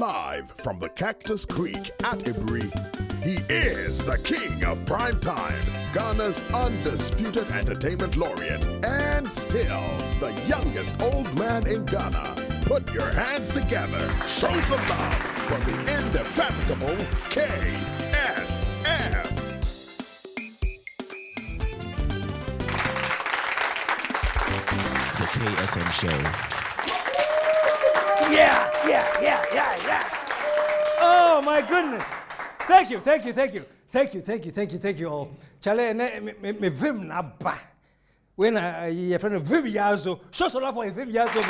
Live from the Cactus Creek at Ibri, he is the king of prime time, Ghana's undisputed entertainment laureate, and still the youngest old man in Ghana. Put your hands together, show some love for the indefatigable KSM. The KSM Show. Yeah. Oh my goodness. Thank you all. Chale, me vim na ba. When your friend vim yazo, show some love for vim yazo,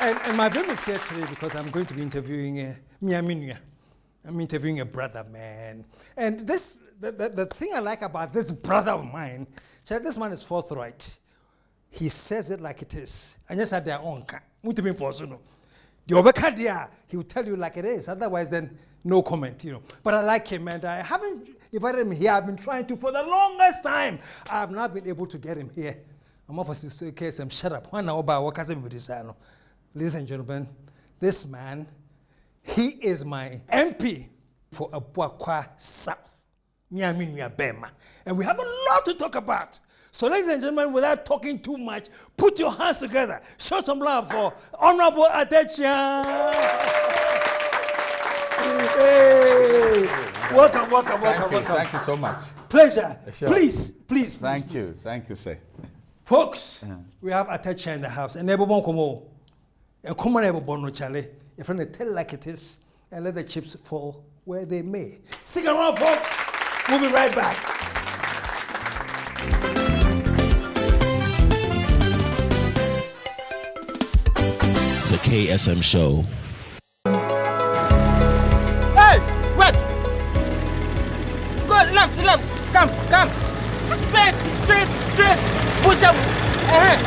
man. And my vim is here today because I'm going to be interviewing Miaminia. I'm interviewing a brother, man. And this, the thing I like about this brother of mine, Chale, this man is forthright. He says it like it is. And just at their own car. He will tell you like it is. Otherwise, then no comment, But I like him, and I haven't invited him here. I've been trying to for the longest time. I have not been able to get him here. I'm off for case. I'm shut up. Ladies and gentlemen, this man, he is my MP for Abuakwa South, Miaminia Bema, and we have a lot to talk about. So, ladies and gentlemen, without talking too much, put your hands together. Show some love for Honorable Atta. Hey. Welcome. Thank you so much. Pleasure. Sure. Please. Thank you, sir. Folks, we have Atta in the house. And everyone come on. And come on, everyone, Charlie. If you tell like it is, and let the chips fall where they may. Stick around, folks. We'll be right back. The KSM Show. Hey, wait! Go left, come! Straight! Push up! Hey!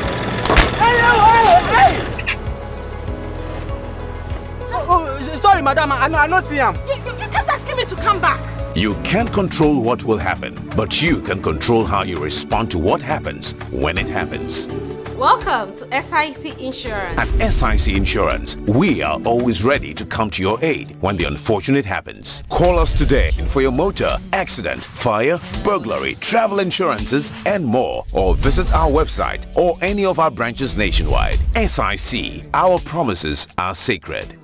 Oh, sorry, madam, I not see him. You kept asking me to come back. You can't control what will happen, but you can control how you respond to what happens when it happens. Welcome to SIC Insurance. At SIC Insurance, we are always ready to come to your aid when the unfortunate happens. Call us today for your motor, accident, fire, burglary, travel insurances, and more. Or visit our website or any of our branches nationwide. SIC, our promises are sacred.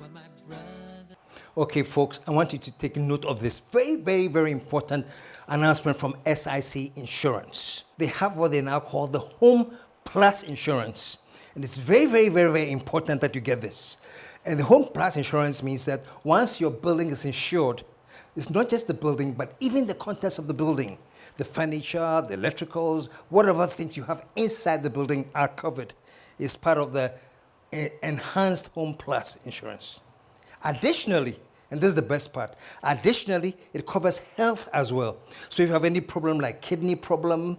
Okay, folks, I want you to take note of this very important announcement from SIC Insurance. They have what they now call the Home Plus Insurance. And it's very important that you get this. And the Home Plus Insurance means that once your building is insured, it's not just the building, but even the contents of the building. The furniture, the electricals, whatever things you have inside the building are covered. It's part of the enhanced Home Plus Insurance. Additionally, and this is the best part, additionally, it covers health as well. So if you have any problem like kidney problem,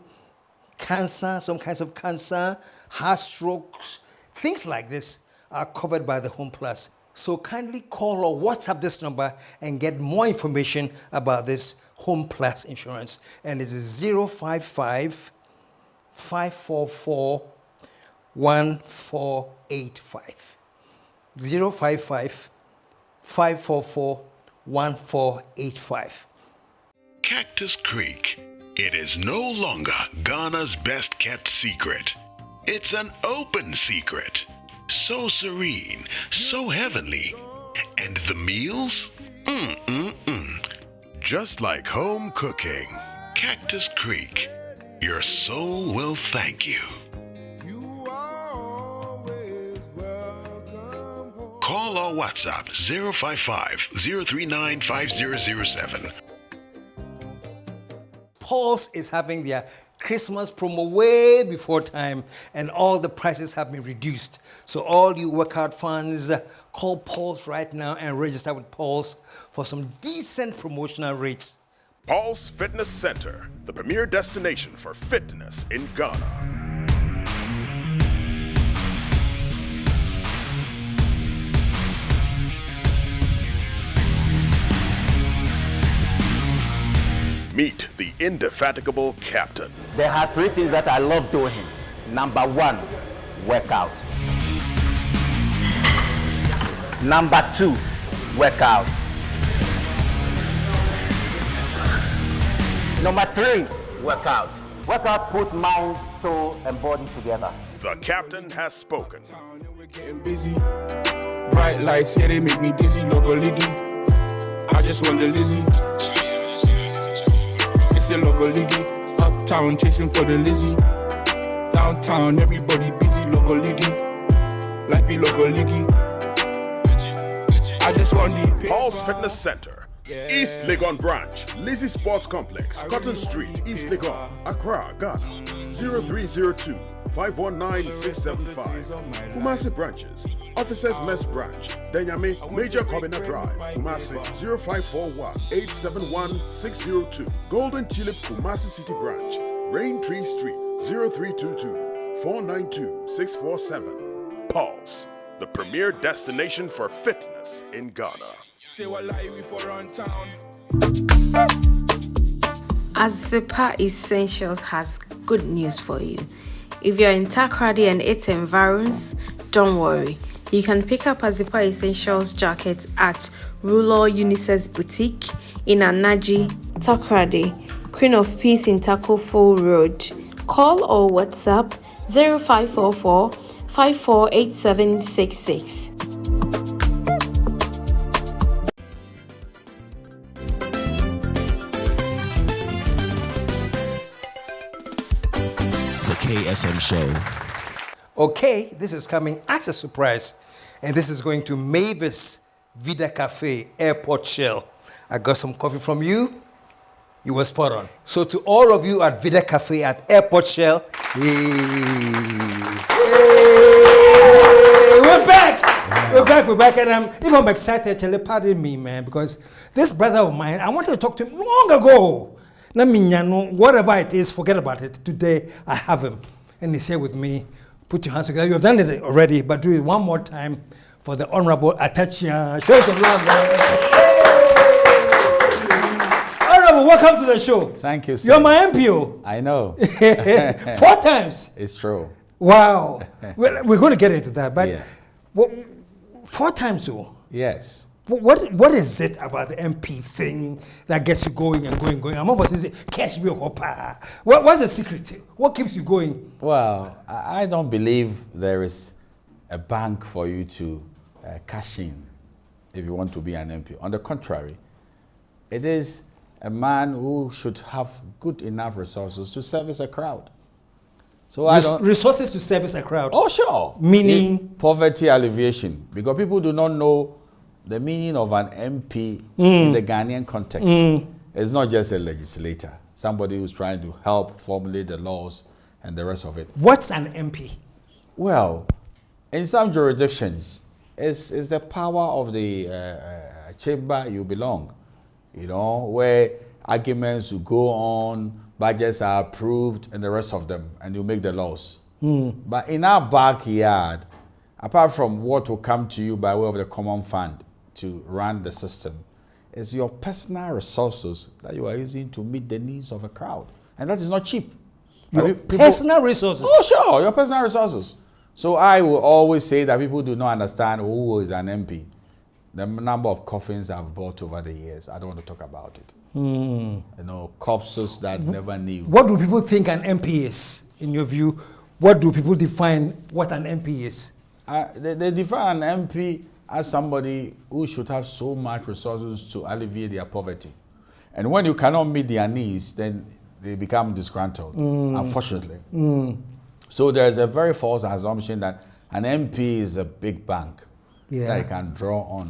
cancer, some kinds of cancer, heart strokes, things like this are covered by the Home Plus. So kindly call or WhatsApp this number and get more information about this Home Plus insurance. And it is 055 544 1485. 055 544 1485. Cactus Creek. It is no longer Ghana's best kept secret. It's an open secret. So serene, so heavenly. And the meals? Just like home cooking. Cactus Creek. Your soul will thank you. Call or WhatsApp 055-039-5007. Pulse is having their Christmas promo way before time, and all the prices have been reduced. So all you workout fans, call Pulse right now and register with Pulse for some decent promotional rates. Pulse Fitness Center, the premier destination for fitness in Ghana. Meet the indefatigable captain. There are 3 things that I love doing. Number 1, workout. Number 2, workout. Number 3, workout. Workout put mind, soul, and body together. The captain has spoken. We're getting busy. Bright lights, yeah, they make me dizzy. Logo liggy. I just want the Lizzie. It's a logo liggy. Uptown chasing for the Lizzie. Downtown, everybody busy. Logo liggy. Life be logo liggy. I just want the Paul's Fitness Center, East Legon Branch, Lizzie Sports Complex, Cotton Street, East Legon, Accra, Ghana, 0302 519 675. Kumasi branches, Officers Mess Branch, Denyame, Major Kobina Drive, Kumasi, 0541 871 602. Golden Tulip, Kumasi City Branch, Raintree Street, 0322 492 647. Pulse, the premier destination for fitness in Ghana. say what lie we for on town. Azypa Essentials has good news for you. If you're in Takoradi and its environs, don't worry. You can pick up Azypa Essentials jackets at Ruler Unisex Boutique in Anaji, Takoradi, Queen of Peace in Takofo Road. Call or WhatsApp 0544 548766. The KSM Show. Okay, this is coming as a surprise, and this is going to Mavis Vida Cafe, Airport Shell. I got some coffee from you. You were spot on. So to all of you at Vida Cafe at Airport Shell, we're back. We're back, and if I'm excited, tell you, pardon me, man, because this brother of mine, I wanted to talk to him long ago. Whatever it is, forget about it. Today, I have him, and he's here with me. Put your hands together. You've done it already, but do it one more time for the Honorable Akyea. Show some love, man. Honorable, welcome to the show. Thank you, sir. You're my MPO. I know. 4 times. It's true. Wow. We're going to get into that, but Yeah. 4 times, though. Yes. What is it about the MP thing that gets you going and going? I'm almost saying, cash me hopper. What's the secret? What keeps you going? Well, I don't believe there is a bank for you to cash in if you want to be an MP. On the contrary, it is a man who should have good enough resources to service a crowd. So Resources to service a crowd. Oh, sure. Meaning? Poverty alleviation. Because people do not know the meaning of an MP in the Ghanaian context. It's not just a legislator, somebody who's trying to help formulate the laws and the rest of it. What's an MP? Well, in some jurisdictions, it's the power of the chamber you belong, where arguments will go on, budgets are approved, and the rest of them, and you make the laws. But in our backyard, apart from what will come to you by way of the common fund to run the system, it's your personal resources that you are using to meet the needs of a crowd. And that is not cheap. Your personal resources? Oh, sure, your personal resources. So I will always say that people do not understand who is an MP. The number of coffins I've bought over the years, I don't want to talk about it. Corpses that never knew. What do people think an MP is, in your view? What do people define what an MP is? They define an MP as somebody who should have so much resources to alleviate their poverty. And when you cannot meet their needs, then they become disgruntled, unfortunately. So there's a very false assumption that an MP is a big bank that you can draw on.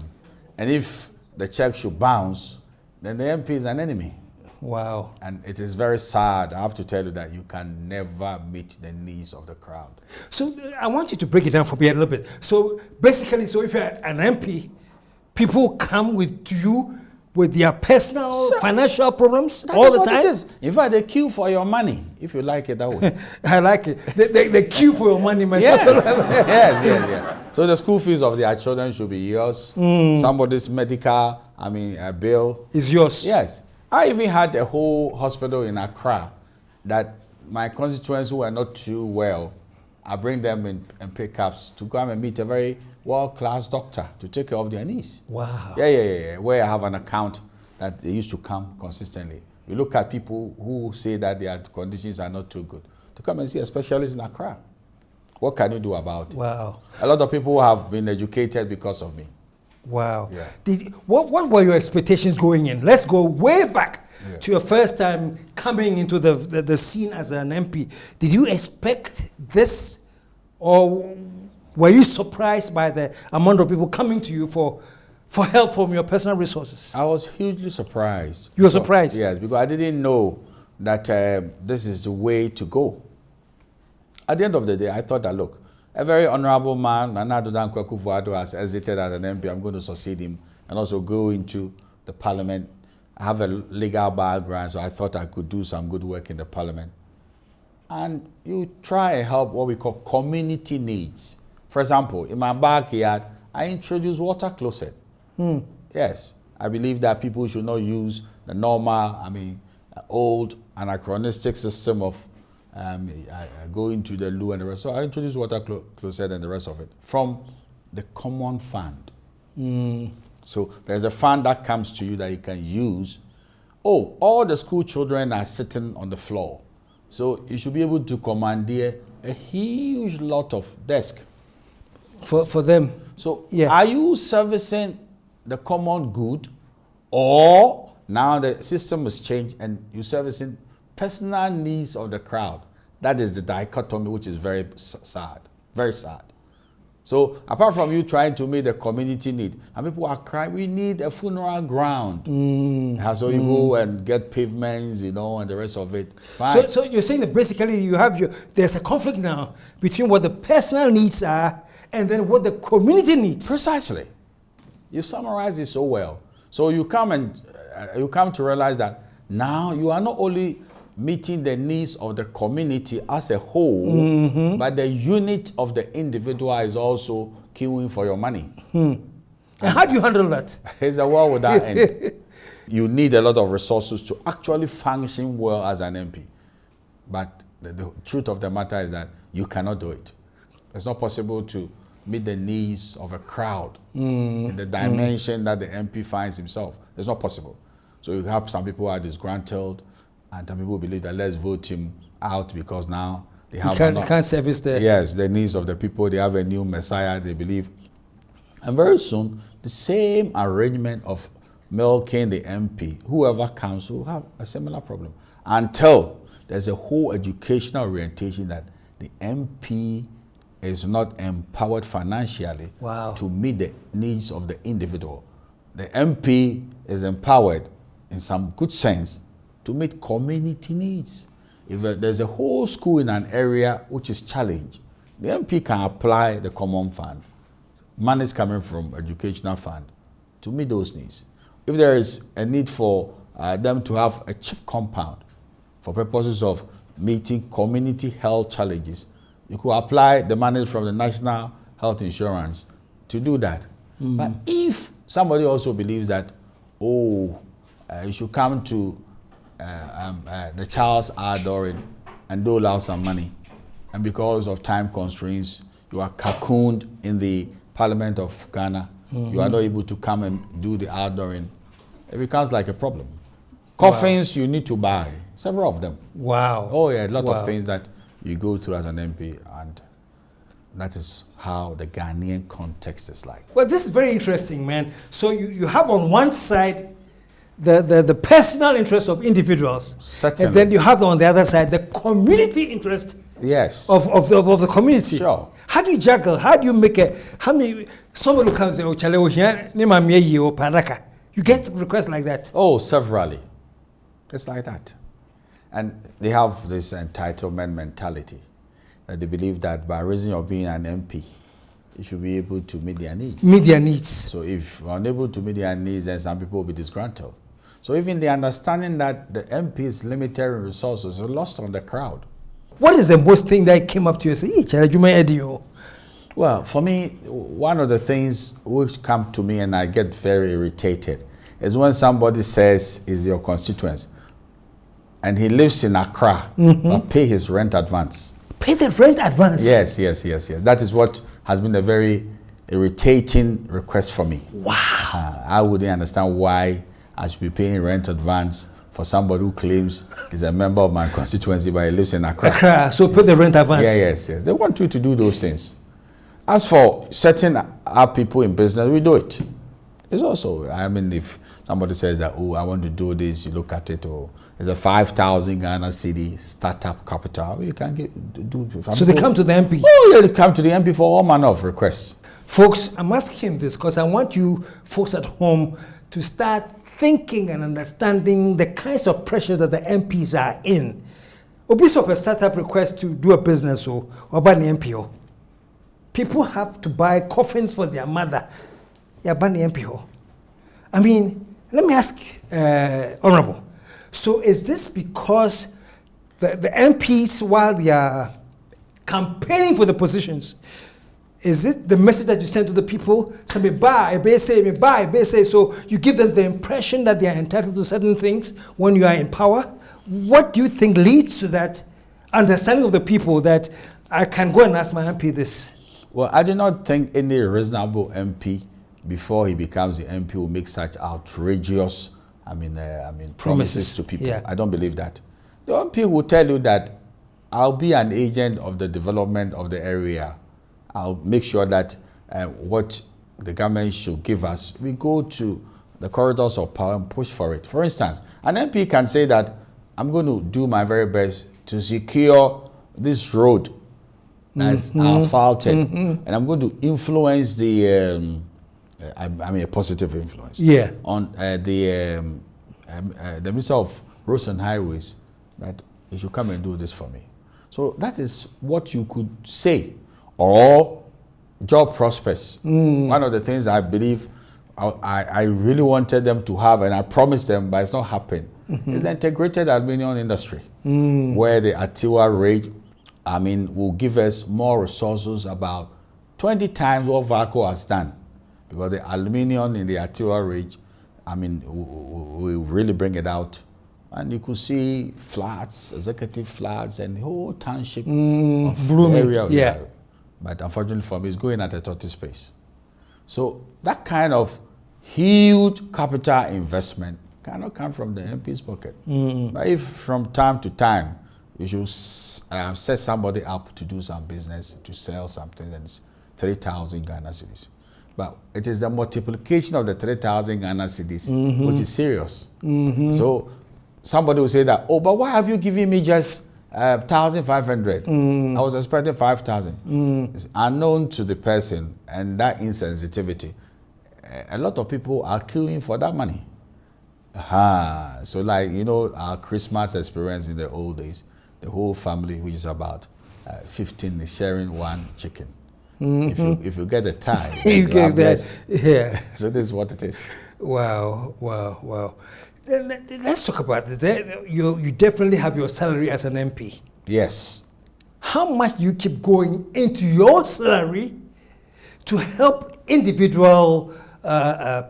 And if the check should bounce, then the MP is an enemy. Wow. And it is very sad, I have to tell you, that you can never meet the needs of the crowd. So I want you to break it down for me a little bit. So basically, if you're an MP, people come to you with their personal financial problems all the time? It is. In fact, they queue for your money, if you like it that way. I like it. They queue for your money, man. Yes. So the school fees of their children should be yours. Somebody's medical, bill is yours. Yes. I even had a whole hospital in Accra that my constituents who were not too well I bring them in pickups to come and meet a very world-class doctor to take care of their knees. Wow. Yeah. Where I have an account that they used to come consistently. We look at people who say that their conditions are not too good to come and see a specialist in Accra. What can you do about it? Wow. A lot of people have been educated because of me. Wow. Yeah. What were your expectations going in? Let's go way back to your first time coming into the scene as an MP. Did you expect this, or were you surprised by the amount of people coming to you for help from your personal resources? I was hugely surprised. You were surprised? Yes, because I didn't know that this is the way to go. At the end of the day, I thought that, look, a very honorable man, Nana Addo Dankwa Akufo-Addo, has hesitated as an MP. I'm going to succeed him and also go into the parliament. I have a legal background, so I thought I could do some good work in the parliament. And you try and help what we call community needs. For example, in my backyard, I introduced water closet. Yes, I believe that people should not use the normal, old anachronistic system of going to the loo and the rest. So I introduced water closet and the rest of it from the common fund. So there's a fund that comes to you that you can use. Oh, all the school children are sitting on the floor. So you should be able to commandeer a huge lot of desk. For them. So are you servicing the common good, or now the system has changed and you're servicing personal needs of the crowd? That is the dichotomy, which is very sad, very sad. So apart from you trying to meet the community need, and people are crying, we need a funeral ground. So you go and get pavements, and the rest of it. Fine. So you're saying that basically there's a conflict now between what the personal needs are and then what the community needs. Precisely. You summarize it so well. So you come to realize that now you are not only meeting the needs of the community as a whole, but the unit of the individual is also queuing for your money. And how do you handle that? It's a world without end. You need a lot of resources to actually function well as an MP. But the truth of the matter is that you cannot do it. It's not possible to meet the needs of a crowd in the dimension that the MP finds himself. It's not possible. So you have some people who are disgruntled, and some people believe that let's vote him out because now they have he can't service the needs of the people. They have a new messiah, they believe. And very soon, the same arrangement of milking the MP, whoever comes, will have a similar problem. Until there's a whole educational orientation that the MP is not empowered financially to meet the needs of the individual. The MP is empowered in some good sense to meet community needs. If there's a whole school in an area which is challenged, the MP can apply the common fund. Money is coming from educational fund to meet those needs. If there is a need for them to have a cheap compound for purposes of meeting community health challenges, you could apply the money from the National Health Insurance to do that. But if somebody also believes that, you should come to the Charles R. Dorin and dole out some money, and because of time constraints, you are cocooned in the Parliament of Ghana, you are not able to come and do the R. Dorin, it becomes like a problem. Coffins you need to buy, several of them. Wow. Oh yeah, a lot of things that you go through as an MP, and that is how the Ghanaian context is like. Well, this is very interesting, man. So you have on one side the personal interest of individuals. Certainly. And then you have on the other side the community interest of the community. Sure. How do you juggle? How do you make somebody who comes and says, you get requests like that? Oh, severally. It's like that. And they have this entitlement mentality that they believe that by reason of being an MP, you should be able to meet their needs. Meet their needs. So if you're unable to meet their needs, then some people will be disgruntled. So even the understanding that the MP is limited in resources is lost on the crowd. What is the most thing that came up to you and say, well, for me, one of the things which come to me and I get very irritated is when somebody says is your constituency and he lives in Accra, but pay his rent advance. Pay the rent advance? Yes. That is what has been a very irritating request for me. Wow. I wouldn't understand why I should be paying rent advance for somebody who claims he's a member of my constituency but he lives in Accra. Accra, so pay the rent advance. Yes. They want you to do those things. As for setting up people in business, we do it. It's also, I mean, if somebody says that, oh, I want to do this, you look at it, or it's a 5,000 Ghana city startup capital, you can do. So they come to the MP? Oh, yeah, they come to the MP for all manner of requests. Folks, I'm asking this because I want you folks at home to start thinking and understanding the kinds of pressures that the MPs are in. Obviously, of a startup request to do a business or by the MPO. People have to buy coffins for their mother. Yeah, by the MPO. I mean, let me ask, Honorable. So is this because the MPs, while they are campaigning for the positions, is it the message that you send to the people? So me buy, so you give them the impression that they are entitled to certain things when you are in power? What do you think leads to that understanding of the people that I can go and ask my MP this? Well, I do not think any reasonable MP, before he becomes the MP, will make such outrageous, promises to people. Yeah. I don't believe that. The MP will tell you that I'll be an agent of the development of the area. I'll make sure that what the government should give us, we go to the corridors of power and push for it. For instance, an MP can say that I'm going to do my very best to secure this road that's asphalted, and I'm going to influence the, a positive influence on the Minister of Roads and Highways, that he should come and do this for me. So that is what you could say. Or job prospects. One of the things I believe I really wanted them to have, and I promised them, but it's not happened, is the integrated aluminium industry, where the Akyea rate, will give us more resources, about 20 times what VACO has done. Because the aluminium in the Akyea rate, we really bring it out. And you could see flats, executive flats, and the whole township of blooming area. Yeah. But unfortunately for me, it's going at a tortoise pace. So that kind of huge capital investment cannot come from the MP's pocket. But if from time to time, you should set somebody up to do some business, to sell something, and it's 3,000 Ghana cedis. But it is the multiplication of the 3,000 Ghana cedis, which is serious. So somebody will say that, oh, but why have you given me just 1,500? I was expecting 5,000. It's unknown to the person, and that insensitivity. A lot of people are queuing for that money. So like, our Christmas experience in the old days, the whole family, which is about 15, is sharing one chicken. If you get a tie, you get that. Yeah. So this is what it is. Wow. Let's talk about this. You definitely have your salary as an MP. Yes. How much do you keep going into your salary to help individual,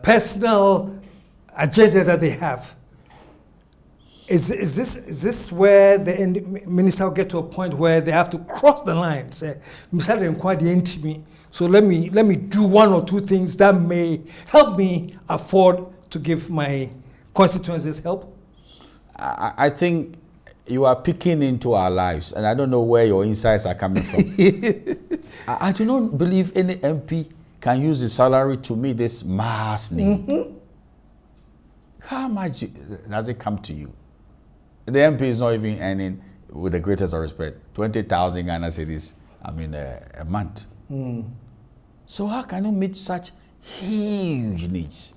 personal agendas that they have? Is this where the minister will get to a point where they have to cross the line? Say, so let me do one or two things that may help me afford to give my constituencies help? I think you are peeking into our lives, and I don't know where your insights are coming from. I do not believe any MP can use the salary to meet this mass need. How much does it come to you? The MP is not even earning, with the greatest of respect, 20,000 Ghana cedis, a month. So how can you meet such huge needs?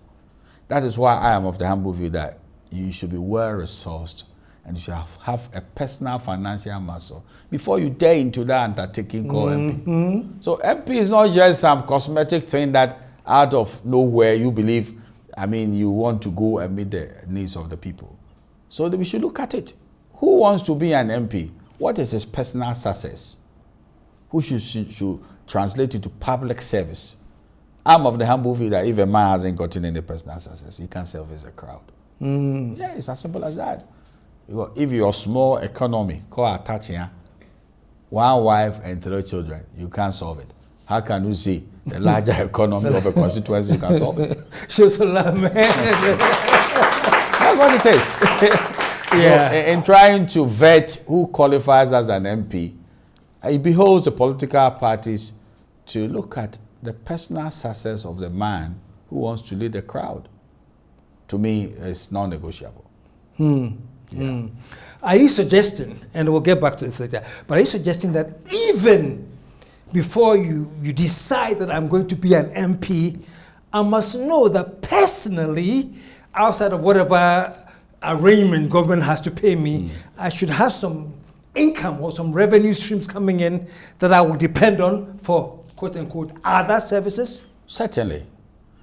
That is why I am of the humble view that you should be well-resourced and you should have a personal financial muscle before you dare into that undertaking called MP. So MP is not just some cosmetic thing that out of nowhere you believe, you want to go and meet the needs of the people. So we should look at it. Who wants to be an MP? What is his personal success? Who should translate it to public service? I'm of the humble view that if a man hasn't gotten any personal success, he can't service a crowd. Yeah, it's as simple as that. If your small economy, called Atta, one wife and 3 children, you can't solve it. How can you see the larger economy of a constituency, you can solve it? Shows a lot, man. That's what it is. Yeah. So, in trying to vet who qualifies as an MP, it behoves the political parties to look at the personal success of the man who wants to lead the crowd. To me, it's non-negotiable. Yeah. Are you suggesting, and we'll get back to this later, but are you suggesting that even before you decide that I'm going to be an MP, I must know that personally, outside of whatever arrangement government has to pay me, I should have some income or some revenue streams coming in that I will depend on for quote-unquote other services? Certainly.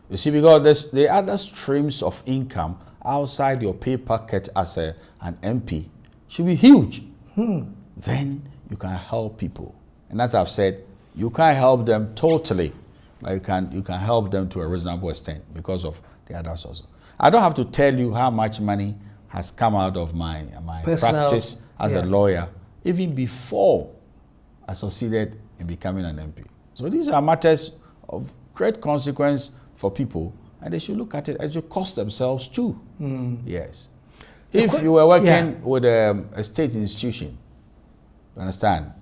You see, because the other streams of income outside your pay packet as an MP should be huge. Then you can help people. And as I've said, you can't help them totally, but you can help them to a reasonable extent because of the other sources. I don't have to tell you how much money has come out of my practice as a lawyer, even before I succeeded in becoming an MP. So these are matters of great consequence for people, and they should look at it as you cost themselves too. Yes. If you were working with a state institution, you understand,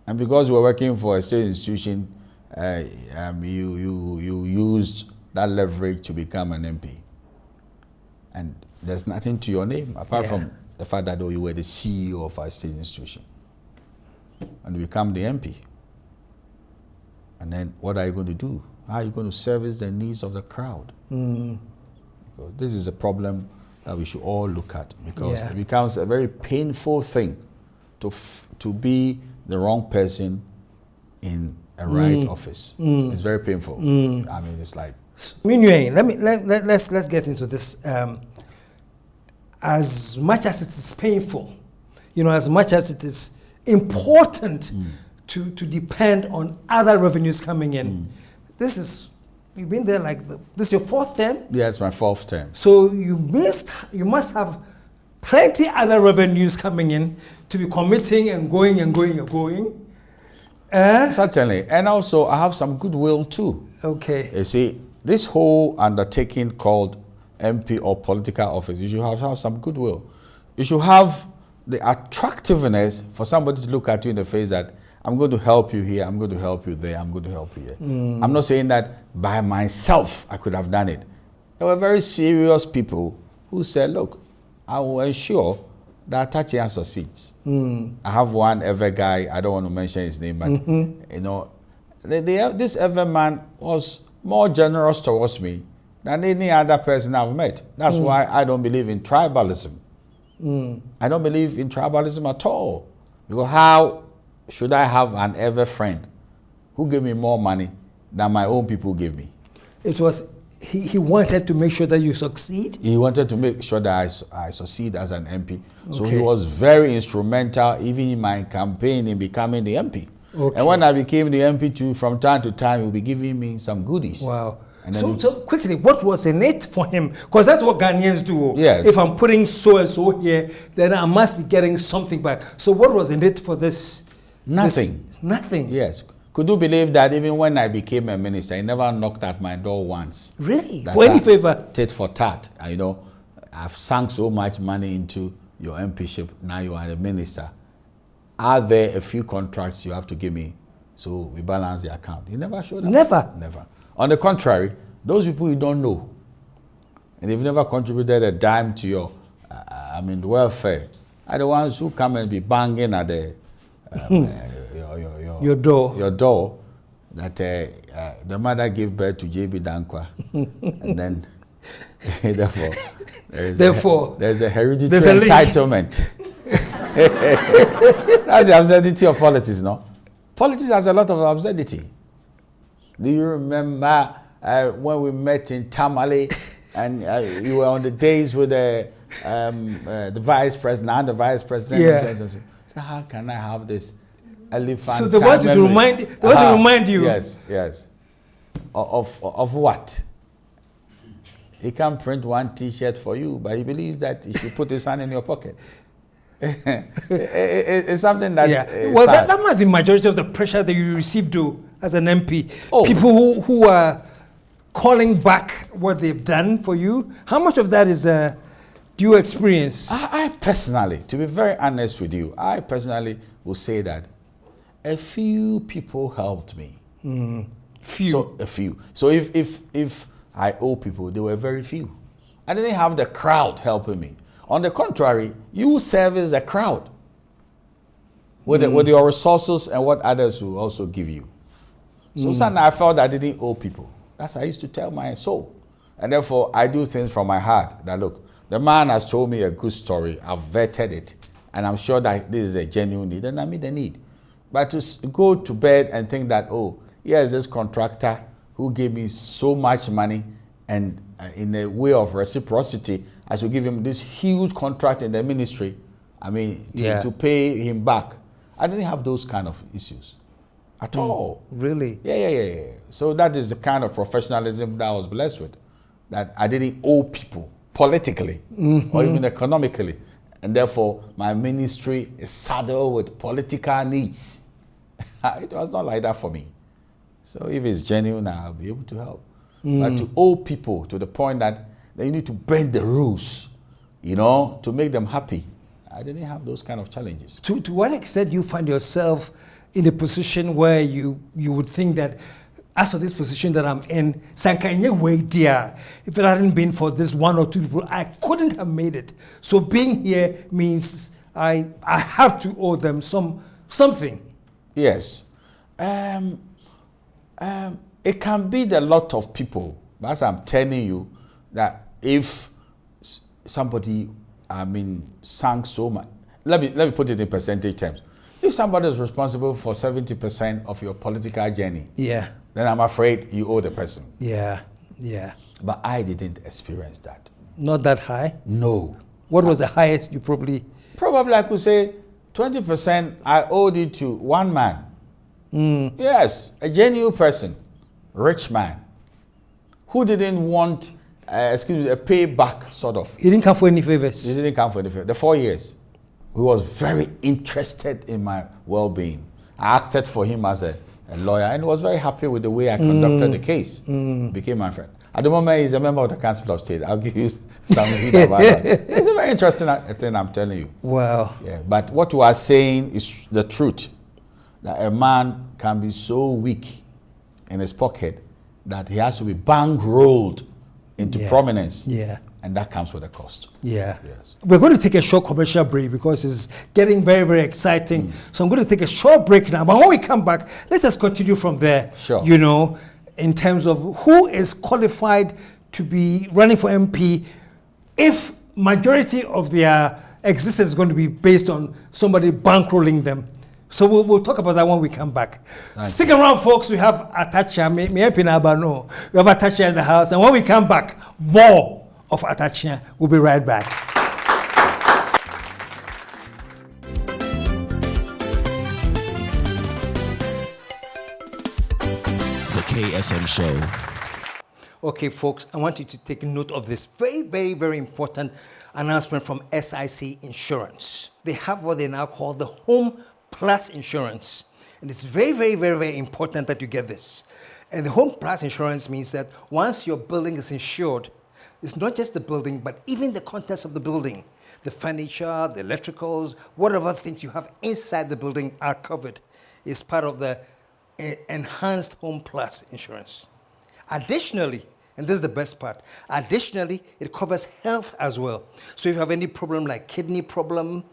and because you were working for a state institution, you used that leverage to become an MP, and there's nothing to your name apart from the fact that you were the CEO of a state institution, and you become the MP. And then what are you going to do? How are you going to service the needs of the crowd? Because this is a problem that we should all look at, because it becomes a very painful thing to be the wrong person in a right office. It's very painful. I mean, it's like... Let's get into this. As much as it is painful, as much as it is important to depend on other revenues coming in, you've been there this is your 4th term? Yeah, it's my 4th term. So you must have plenty other revenues coming in to be committing and going. Certainly. And also I have some goodwill too. Okay. You see, this whole undertaking called MP or political office, you should have some goodwill. You should have the attractiveness for somebody to look at you in the face that I'm going to help you here, I'm going to help you there, I'm going to help you here. I'm not saying that by myself I could have done it. There were very serious people who said, look, I will ensure that Akyea succeeds. I have one ever guy, I don't want to mention his name, but this ever man was more generous towards me than any other person I've met. That's why I don't believe in tribalism. I don't believe in tribalism at all. Because how should I have an ever friend who gave me more money than my own people gave me? It was, he wanted to make sure that you succeed? He wanted to make sure that I succeed as an MP. So he was very instrumental even in my campaign in becoming the MP. And when I became the MP too, from time to time, he would be giving me some goodies. Wow. So quickly, what was in it for him? Because that's what Ghanaians do. Yes. If I'm putting so and so here, then I must be getting something back. So what was in it for this? Nothing. Nothing? Yes. Could you believe that even when I became a minister, he never knocked at my door once? Really? For any favor? Tit for tat. I've sunk so much money into your MPship. Now you are a minister. Are there a few contracts you have to give me so we balance the account? He never showed up. Never? Never. On the contrary, those people you don't know, and they've never contributed a dime to your, welfare, are the ones who come and be banging at the your door. Your door. That the mother gave birth to JB Dankwa, and then therefore there's a hereditary entitlement. That's the absurdity of politics, no? Politics has a lot of absurdity. Do you remember when we met in Tamale and you were on the days with the vice president and the vice president? Yeah. So how can I have this elephant? So they want to remind you. Yes. Of what? He can't print one T-shirt for you, but he believes that he should put his hand in your pocket. It's something that well, that must be majority of the pressure that you received as an MP. Oh. People who are calling back what they've done for you. How much of that is do you experience? I personally, to be very honest with you, I personally will say that a few people helped me. Few. So a few. So if I owe people, they were very few. I didn't have the crowd helping me. On the contrary, you service the crowd with your resources and what others will also give you. So suddenly I felt I didn't owe people. That's what I used to tell my soul. And therefore, I do things from my heart. That look, the man has told me a good story. I've vetted it. And I'm sure that this is a genuine need. And I meet the need. But to go to bed and think that, oh, here's this contractor who gave me so much money, and in a way of reciprocity, I should give him this huge contract in the ministry. I mean, to pay him back. I didn't have those kind of issues at all. Really? Yeah. So that is the kind of professionalism that I was blessed with. That I didn't owe people politically or even economically. And therefore, my ministry is saddled with political needs. It was not like that for me. So if it's genuine, I'll be able to help. But to owe people to the point that you need to bend the rules, to make them happy, I didn't have those kind of challenges. To what extent do you find yourself in a position where you would think that, as for this position that I'm in, if it hadn't been for this one or two people, I couldn't have made it. So being here means I have to owe them something. Yes. It can be the lot of people. As I'm telling you, that if somebody, sang so much, let me put it in percentage terms. If somebody is responsible for 70% of your political journey, then I'm afraid you owe the person. Yeah. But I didn't experience that. Not that high? No. What was the highest you probably? Probably I could say 20% I owed it to one man. Yes, a genuine person, rich man, who didn't want, a payback sort of. He didn't come for any favors? He didn't come for any favors. The 4 years. He was very interested in my well-being. I acted for him as a lawyer, and he was very happy with the way I conducted the case. Became my friend. At the moment, he's a member of the Council of State. I'll give you some hint about that. It's a very interesting thing, I'm telling you. Wow. Yeah, but what you are saying is the truth. That a man can be so weak in his pocket that he has to be bankrolled into prominence. Yeah. And that comes with a cost. Yeah. Yes. We're going to take a short commercial break because it's getting very, very exciting. So I'm going to take a short break now. But when we come back, let us continue from there. Sure. In terms of who is qualified to be running for MP if majority of their existence is going to be based on somebody bankrolling them. So we'll talk about that when we come back. Stick around, folks. We have Akyea. We have Akyea in the house. And when we come back, more of Akyea. We'll be right back. The KSM Show. Okay, folks, I want you to take note of this very, very, very important announcement from SIC Insurance. They have what they now call the Home Plus Insurance. And it's very, very, very, very important that you get this. And the Home Plus Insurance means that once your building is insured, it's not just the building, but even the contents of the building. The furniture, the electricals, whatever things you have inside the building are covered. It's part of the enhanced Home Plus Insurance. Additionally, and this is the best part, additionally, it covers health as well. So if you have any problem like kidney problem,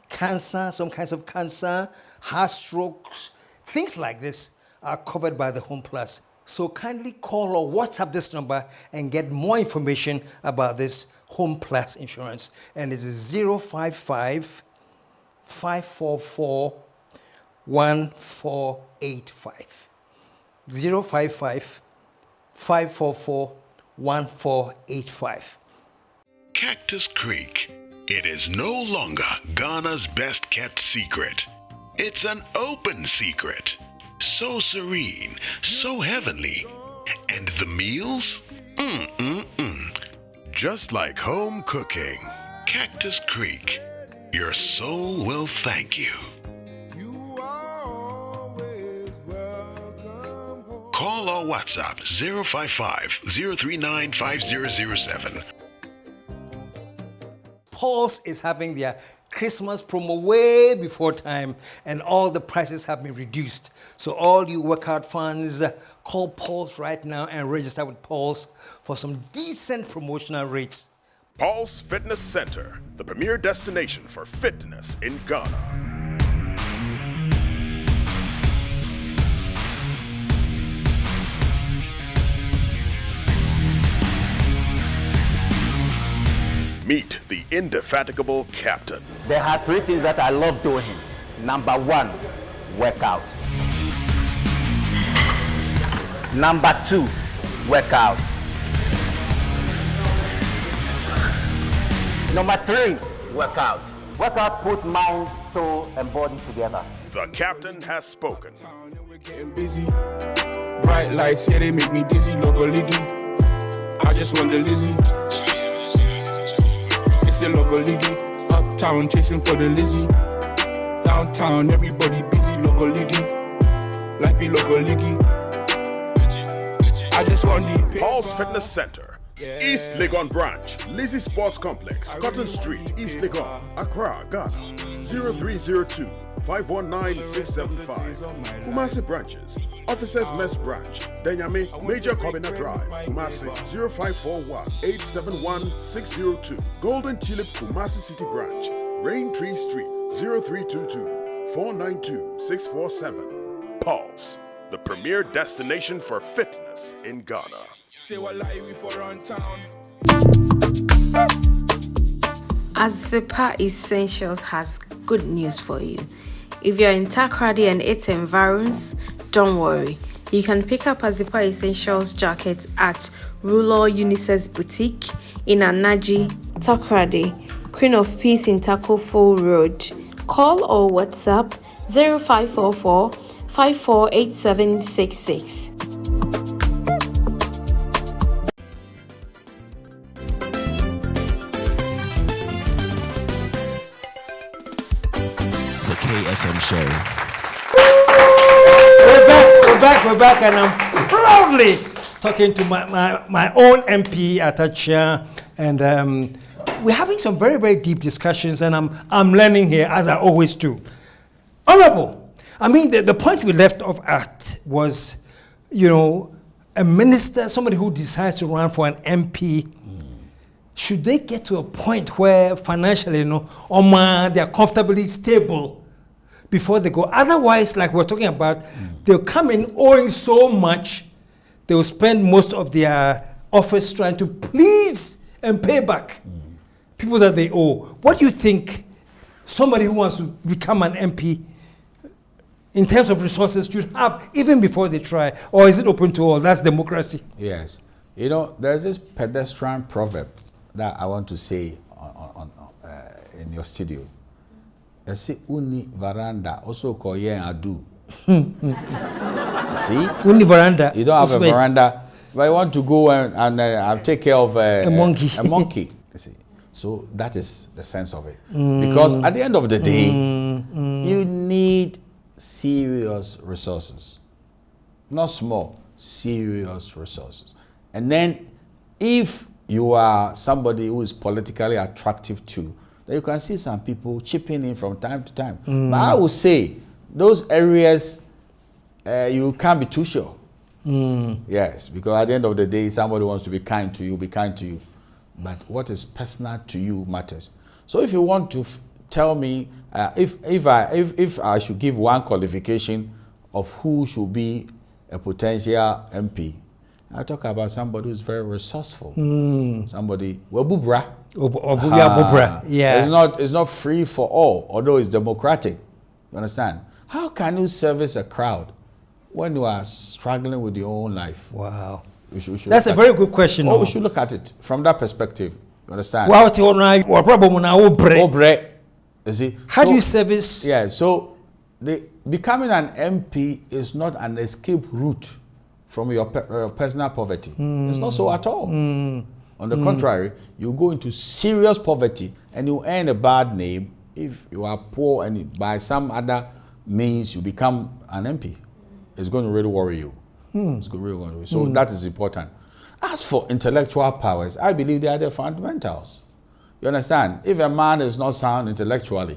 cancer, some kinds of cancer, heart strokes, things like this are covered by the Home Plus. So kindly call or WhatsApp this number and get more information about this Home Plus Insurance. And it is 055 544 1485. 055 544 1485. Cactus Creek. It is no longer Ghana's best kept secret. It's an open secret. So serene, so heavenly. And the meals? Just like home cooking. Cactus Creek. Your soul will thank you. Call or WhatsApp 055-039-5007. Pulse is having their Christmas promo way before time, and all the prices have been reduced. So all you workout fans, call Pulse right now and register with Pulse for some decent promotional rates. Pulse Fitness Center, the premier destination for fitness in Ghana. Meet the indefatigable captain. There are 3 things that I love doing. Number 1, workout. Number 2, workout. Number 3, workout. Workout put mind, soul, and body together. The captain has spoken. We're getting busy. Bright lights, yeah, they make me dizzy. Logo liggy. I just want the Lizzie. It's a logo liggy. Uptown chasing for the Lizzie. Downtown, everybody busy. Logo liggy. Life be logo liggy. I just want the Pulse Fitness Center, East Legon Branch, Lizzie Sports Complex, Cotton Street, East Legon, Accra, Ghana, 0302 519-675. Kumasi branches, Officers Mess Branch, Denyame, Major Kobina Drive, Kumasi 0541-871-602. Golden Tulip Kumasi City Branch, Rain Tree Street 0322-492-647. Pulse, the premier destination for fitness in Ghana. Say what lie we for on town. Azypa Essentials has good news for you. If you're in Takoradi and its environs, don't worry. You can pick up Azypa Essentials jackets at Ruler Unisex Boutique in Anaji, Takoradi, Queen of Peace in Takofo Road. Call or WhatsApp 0544 548766. KSM Show. We're back, and I'm proudly talking to my own MP, Atta, and we're having some very, very deep discussions, and I'm learning here, as I always do. Honorable, I mean, the point we left off at was, a minister, somebody who decides to run for an MP, should they get to a point where financially, they are comfortably stable before they go? Otherwise, like we're talking about, they'll come in owing so much, they'll spend most of their office trying to please and pay back people that they owe. What do you think somebody who wants to become an MP, in terms of resources, should have even before they try? Or is it open to all? That's democracy. Yes. There's this pedestrian proverb that I want to say in your studio. I say uni veranda, also call yen adu. See? Uni veranda. You don't have a veranda, but you want to go and take care of a monkey. A monkey. You see? So that is the sense of it. Because at the end of the day, you need serious resources. Not small, serious resources. And then if you are somebody who is politically attractive too, then you can see some people chipping in from time to time. But I would say those areas you can't be too sure. Yes, because at the end of the day, somebody wants to be kind to you, be kind to you. But what is personal to you matters. So if you want to tell me if I should give one qualification of who should be a potential MP, I talk about somebody who's very resourceful. Somebody wabubra. Yeah. It's not free for all, although it's democratic. You understand? How can you service a crowd when you are struggling with your own life? Wow. We should That's a very good question. We should look at it from that perspective. You understand? You see? How do you service? Yeah, so becoming an MP is not an escape route from your personal poverty. It's not so at all. On the contrary, you go into serious poverty and you earn a bad name if you are poor and by some other means you become an MP, it's going to really worry you. It's going to really worry you. So that is important. As for intellectual powers, I believe they are the fundamentals. You understand? If a man is not sound intellectually,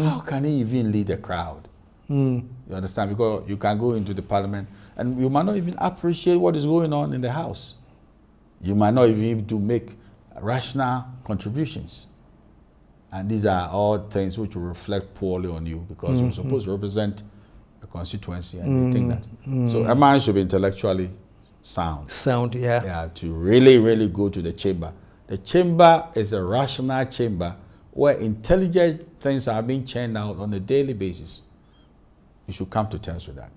how can he even lead a crowd? You understand? Because you can go into the parliament and you might not even appreciate what is going on in the house. You might not even be able to make rational contributions. And these are all things which will reflect poorly on you because you're supposed to represent a constituency and they think that. So a man should be intellectually sound. Sound, yeah. Yeah, to really, really go to the chamber. The chamber is a rational chamber where intelligent things are being churned out on a daily basis. You should come to terms with that.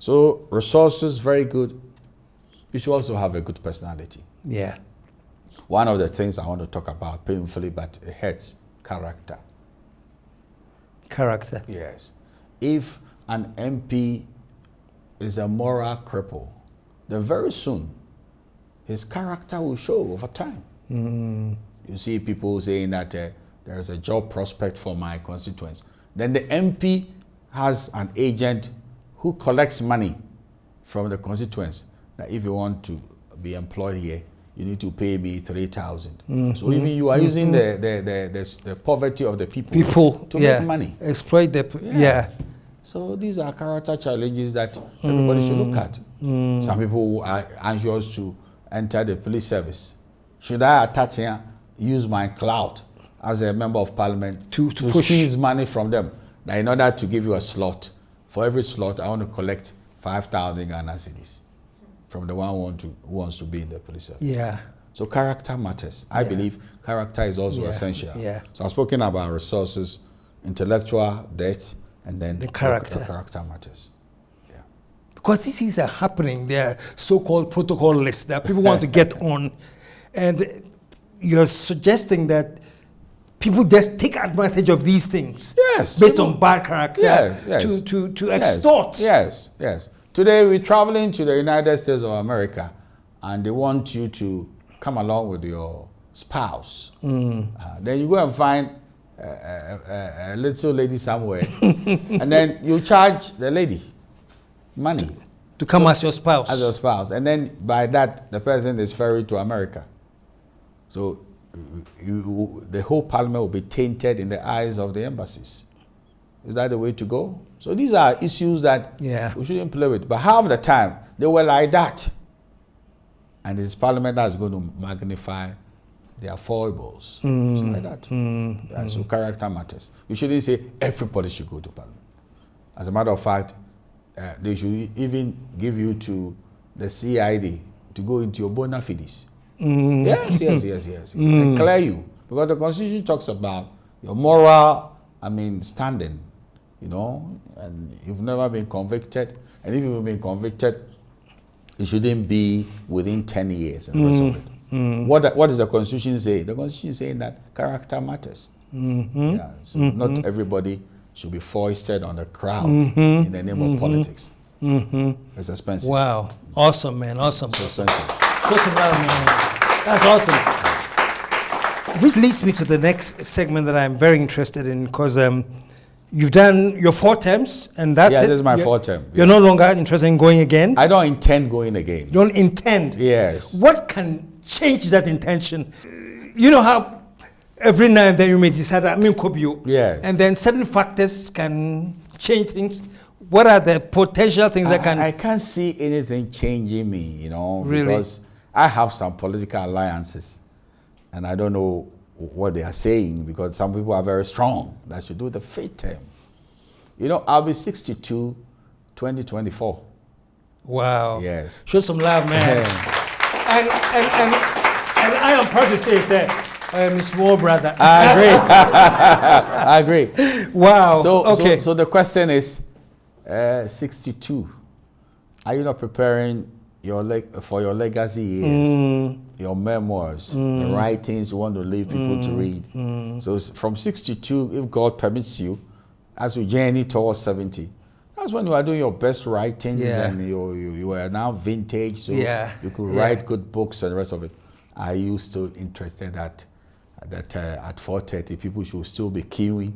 So resources, very good. You should also have a good personality. Yeah. One of the things I want to talk about painfully, but it hurts, character. Character. Yes. If an MP is a moral cripple, then very soon his character will show over time. You see people saying that there is a job prospect for my constituents. Then the MP has an agent who collects money from the constituents that if you want to be employed here, you need to pay me 3,000. So even you are using the poverty of the people to make money. Exploit the So these are character challenges that everybody should look at. Some people are anxious to enter the police service. Should I attach here, use my clout as a member of parliament to squeeze money from them? Now, in order to give you a slot, for every slot, I want to collect 5,000 Ghana cedis from the one who wants to be in the police service. Yeah. So character matters. I believe character is also essential. Yeah. So I've spoken about resources, intellectual depth, and then the character. Character matters. Yeah. Because these things are happening. There are so-called protocol lists that people want to get on. And you're suggesting that people just take advantage of these things based on bad character to extort. Yes. Today we're traveling to the United States of America and they want you to come along with your spouse. Then you go and find a little lady somewhere and then you charge the lady money. To come as your spouse. As your spouse. And then by that, the person is ferried to America. So the whole parliament will be tainted in the eyes of the embassies. Is that the way to go? So these are issues that we shouldn't play with. But half the time, they were like that. And it's parliament that's going to magnify their foibles. Something like that. So character matters. You shouldn't say everybody should go to parliament. As a matter of fact, they should even give you to the CID to go into your bona fides. Yes. And clear you. Because the Constitution talks about your moral, standing, and you've never been convicted. And if you've been convicted, it shouldn't be within 10 years and the rest of it. What does the Constitution say? The Constitution is saying that character matters. So not everybody should be foisted on the crowd in the name of politics. It's expensive. Wow. Awesome, man. Awesome. It's expensive. That's awesome. Which leads me to the next segment that I'm very interested in because you've done your 4 terms and that's it. Yeah, this is my 4th term. You're no longer interested in going again? I don't intend going again. You don't intend? Yes. What can change that intention? You know how every now and then you may decide, yes. And then certain factors can change things. What are the potential things that can... I can't see anything changing me, Really? Because I have some political alliances and I don't know what they are saying because some people are very strong that should do the 5th term. I'll be 62, 2024. Wow. Yes. Show some love, man. And I am proud to say, sir, I am his small brother. I agree. Wow. So the question is, 62. Are you not preparing for your legacy years, your memoirs, the writings you want to leave people to read? So from 62, if God permits you, as you journey towards 70, that's when you are doing your best writings and you are now vintage, so you could write good books and the rest of it. Are you still interested that that at 4:30 people should still be queuing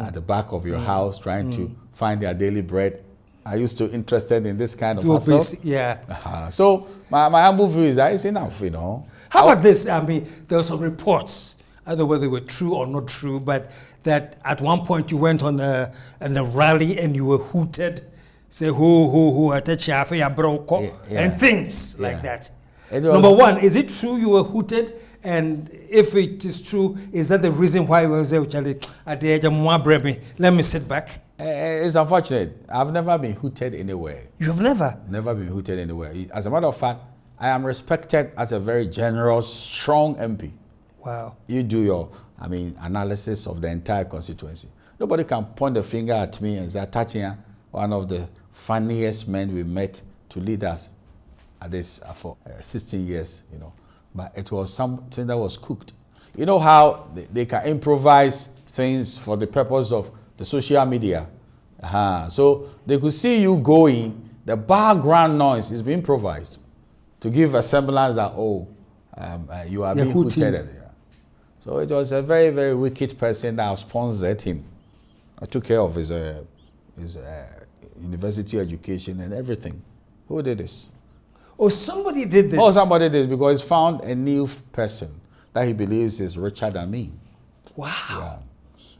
at the back of your house trying to find their daily bread. Are you still interested in this kind of hustle? Yeah. So my humble view is that it's enough, you know. How about this? I mean, there were some reports, I don't know whether they were true or not true, but that at one point you went on a rally and you were hooted, say who Akyea broko and things like that. Number one, is it true you were hooted? And if it is true, is that the reason why you were there? Let me sit back. It's unfortunate. I've never been hooted anywhere. You have never? Never been hooted anywhere. As a matter of fact, I am respected as a very generous, strong MP. Wow. You do your, analysis of the entire constituency. Nobody can point the finger at me and say, Akyea, one of the funniest men we met to lead us at this for 16 years, you know. But it was something that was cooked. You know how they can improvise things for the purpose of the social media. So they could see you going, the background noise is being improvised to give a semblance that, you are being hooted. So it was a very, very wicked person that sponsored him. I took care of his university education and everything. Who did this? Oh, somebody did this. Oh, somebody did this because he's found a new person that he believes is richer than me. Wow. Yeah.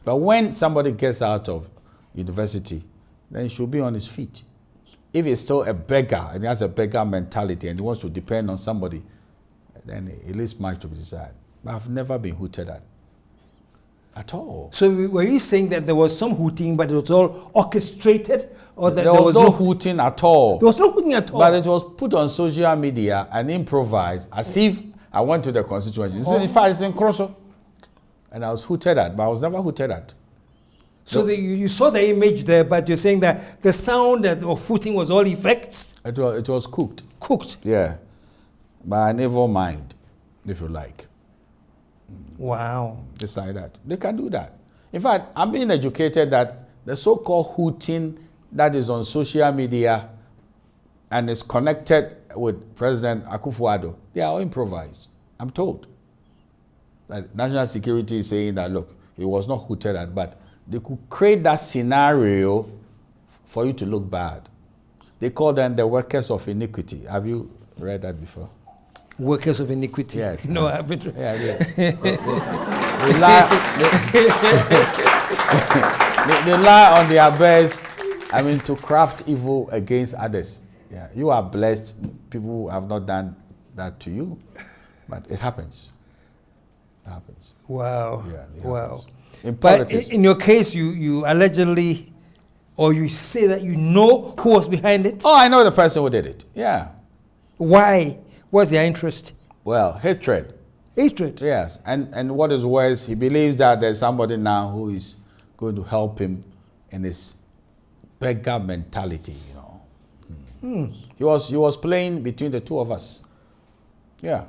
But when somebody gets out of university, then he should be on his feet. If he's still a beggar and he has a beggar mentality and he wants to depend on somebody, then it leaves much to be desired. But I've never been hooted at all. So were you saying that there was some hooting, but it was all orchestrated? Or that there was no hooting at all. There was no hooting at all? But it was put on social media and improvised as if I went to the constituency. In fact, it's in Kroso. And I was hooted at, but I was never hooted at. So you saw the image there, but you're saying that the sound of hooting was all effects? It was cooked. Cooked? Yeah. By an evil mind, if you like. Wow. Just like that. They can do that. In fact, I'm being educated that the so-called hooting that is on social media and is connected with President Akufo-Addo, they are all improvised. I'm told. Like national security is saying that, look, it was not hooted at, but they could create that scenario for you to look bad. They call them the workers of iniquity. Have you read that before? Workers of iniquity. Yes. No, I haven't. Yeah. They lie on their best, to craft evil against others. Yeah, you are blessed. People have not done that to you, but it happens. It happens. Wow. Yeah, wow. Happens. In politics. But in your case, you allegedly, or you say that you know who was behind it? Oh, I know the person who did it. Yeah. Why? What's their interest? Well, hatred. Hatred? Yes. And what is worse, he believes that there's somebody now who is going to help him in his beggar mentality, you know. He was playing between the two of us. Yeah.